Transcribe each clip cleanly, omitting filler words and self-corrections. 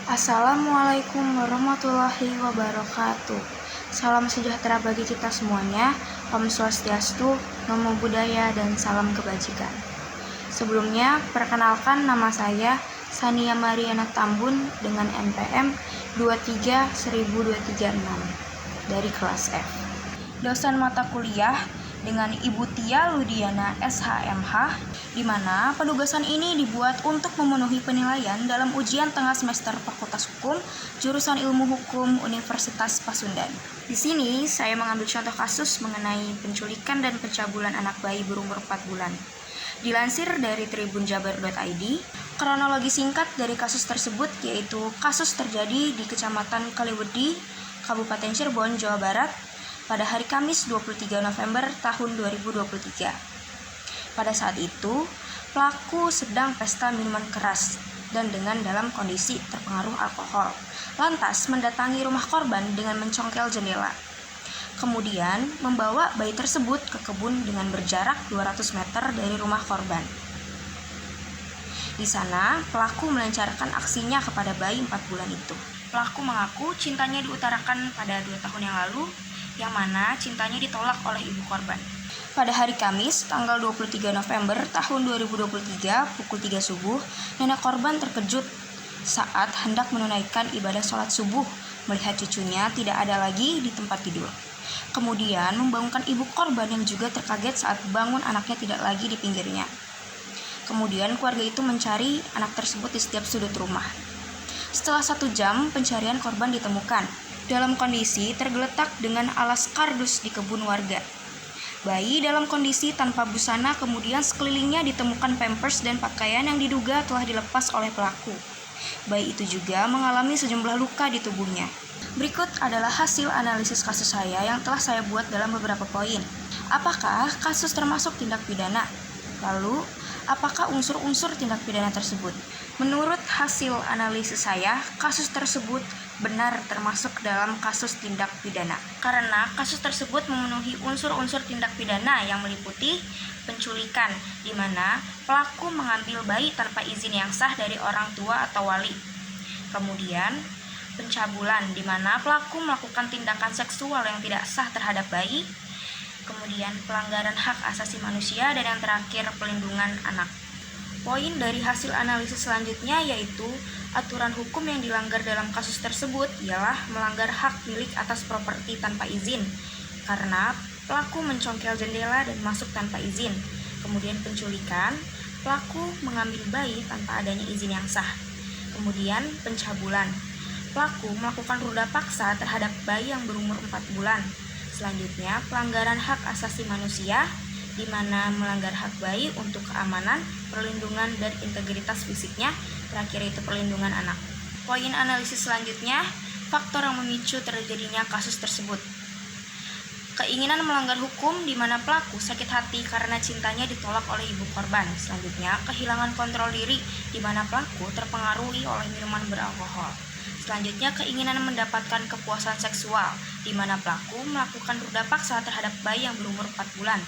Assalamualaikum warahmatullahi wabarakatuh. Salam sejahtera bagi kita semuanya. Om Swastiastu, Namo Buddhaya, dan salam kebajikan. Sebelumnya, perkenalkan nama saya Sania Mariana Tambun dengan NPM 2310236 dari kelas F. Dosen mata kuliah dengan Ibu Tia Ludiana SHMH, di mana penugasan ini dibuat untuk memenuhi penilaian dalam ujian tengah semester Fakultas Hukum, jurusan Ilmu Hukum Universitas Pasundan. Di sini saya mengambil contoh kasus mengenai penculikan dan pencabulan anak bayi berumur 4 bulan. Dilansir dari tribunjabar.id, kronologi singkat dari kasus tersebut yaitu kasus terjadi di Kecamatan Kaliwedi, Kabupaten Cirebon, Jawa Barat, pada hari Kamis 23 November tahun 2023. Pada saat itu, pelaku sedang pesta minuman keras dan dengan dalam kondisi terpengaruh alkohol. Lantas mendatangi rumah korban dengan mencongkel jendela. Kemudian membawa bayi tersebut ke kebun dengan berjarak 200 meter dari rumah korban. Di sana, pelaku melancarkan aksinya kepada bayi 4 bulan itu. Pelaku mengaku cintanya diutarakan pada 2 tahun yang lalu, yang mana cintanya ditolak oleh ibu korban. Pada hari Kamis, tanggal 23 November tahun 2023, pukul 3 subuh, nenek korban terkejut saat hendak menunaikan ibadah sholat subuh, melihat cucunya tidak ada lagi di tempat tidur. Kemudian membangunkan ibu korban yang juga terkaget saat bangun anaknya tidak lagi di pinggirnya. Kemudian keluarga itu mencari anak tersebut di setiap sudut rumah. Setelah 1 jam, pencarian korban ditemukan dalam kondisi tergeletak dengan alas kardus di kebun warga. Bayi dalam kondisi tanpa busana, kemudian sekelilingnya ditemukan pampers dan pakaian yang diduga telah dilepas oleh pelaku. Bayi itu juga mengalami sejumlah luka di tubuhnya. Berikut adalah hasil analisis kasus saya yang telah saya buat dalam beberapa poin. Apakah kasus termasuk tindak pidana? Lalu, apakah unsur-unsur tindak pidana tersebut? Menurut hasil analisis saya, kasus tersebut benar termasuk dalam kasus tindak pidana. Karena kasus tersebut memenuhi unsur-unsur tindak pidana yang meliputi penculikan, di mana pelaku mengambil bayi tanpa izin yang sah dari orang tua atau wali. Kemudian, pencabulan, di mana pelaku melakukan tindakan seksual yang tidak sah terhadap bayi. Kemudian, pelanggaran hak asasi manusia, dan yang terakhir, pelindungan anak. Poin dari hasil analisis selanjutnya yaitu aturan hukum yang dilanggar dalam kasus tersebut ialah melanggar hak milik atas properti tanpa izin, karena pelaku mencongkel jendela dan masuk tanpa izin. Kemudian penculikan, pelaku mengambil bayi tanpa adanya izin yang sah. Kemudian pencabulan, pelaku melakukan ruda paksa terhadap bayi yang berumur 4 bulan. Selanjutnya, pelanggaran hak asasi manusia, di mana melanggar hak bayi untuk keamanan, perlindungan, dan integritas fisiknya. Terakhir itu perlindungan anak. Poin analisis selanjutnya, faktor yang memicu terjadinya kasus tersebut. Keinginan melanggar hukum, di mana pelaku sakit hati karena cintanya ditolak oleh ibu korban. Selanjutnya, kehilangan kontrol diri, di mana pelaku terpengaruhi oleh minuman beralkohol. Selanjutnya, keinginan mendapatkan kepuasan seksual, di mana pelaku melakukan ruda paksa terhadap bayi yang berumur 4 bulan.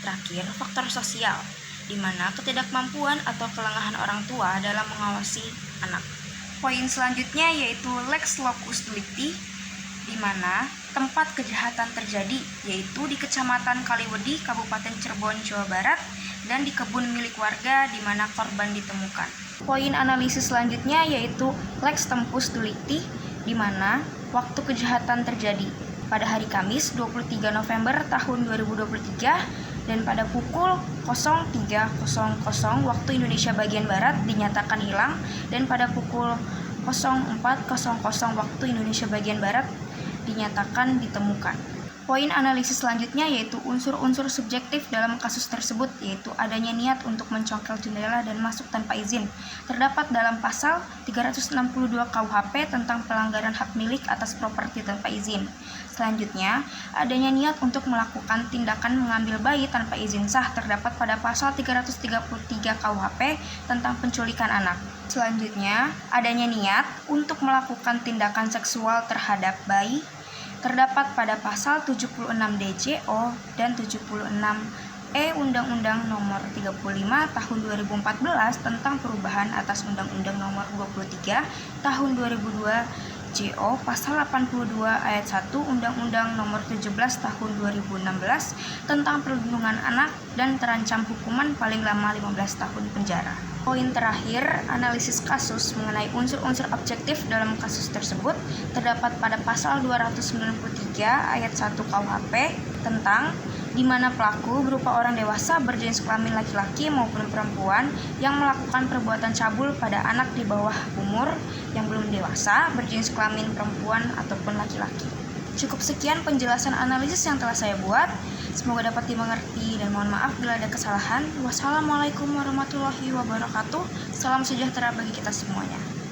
Terakhir, faktor sosial, di mana ketidakmampuan atau kelengahan orang tua dalam mengawasi anak. Poin selanjutnya yaitu lex locus delicti, di mana tempat kejahatan terjadi, yaitu di Kecamatan Kaliwedi, Kabupaten Cirebon, Jawa Barat, dan di kebun milik warga di mana korban ditemukan. Poin analisis selanjutnya yaitu lex tempus delicti, di mana waktu kejahatan terjadi pada hari Kamis 23 November tahun 2023 dan pada pukul 03.00 waktu Indonesia bagian Barat dinyatakan hilang, dan pada pukul 04.00 waktu Indonesia bagian Barat dinyatakan ditemukan. Poin analisis selanjutnya yaitu unsur-unsur subjektif dalam kasus tersebut, yaitu adanya niat untuk mencongkel jendela dan masuk tanpa izin. Terdapat dalam pasal 362 KUHP tentang pelanggaran hak milik atas properti tanpa izin. Selanjutnya, adanya niat untuk melakukan tindakan mengambil bayi tanpa izin sah terdapat pada pasal 333 KUHP tentang penculikan anak. Selanjutnya, adanya niat untuk melakukan tindakan seksual terhadap bayi terdapat pada pasal 76 DJO dan 76 Undang-Undang Nomor 35 Tahun 2014 tentang perubahan atas Undang-Undang Nomor 23 Tahun 2002 JO Pasal 82 Ayat 1 Undang-Undang Nomor 17 Tahun 2016 tentang perlindungan anak dan terancam hukuman paling lama 15 tahun penjara. Poin terakhir, analisis kasus mengenai unsur-unsur objektif dalam kasus tersebut terdapat pada pasal 293 ayat 1 KUHP tentang di mana pelaku berupa orang dewasa berjenis kelamin laki-laki maupun perempuan yang melakukan perbuatan cabul pada anak di bawah umur yang belum dewasa berjenis kelamin perempuan ataupun laki-laki. Cukup sekian penjelasan analisis yang telah saya buat. Semoga dapat dimengerti dan mohon maaf bila ada kesalahan. Wassalamualaikum warahmatullahi wabarakatuh. Salam sejahtera bagi kita semuanya.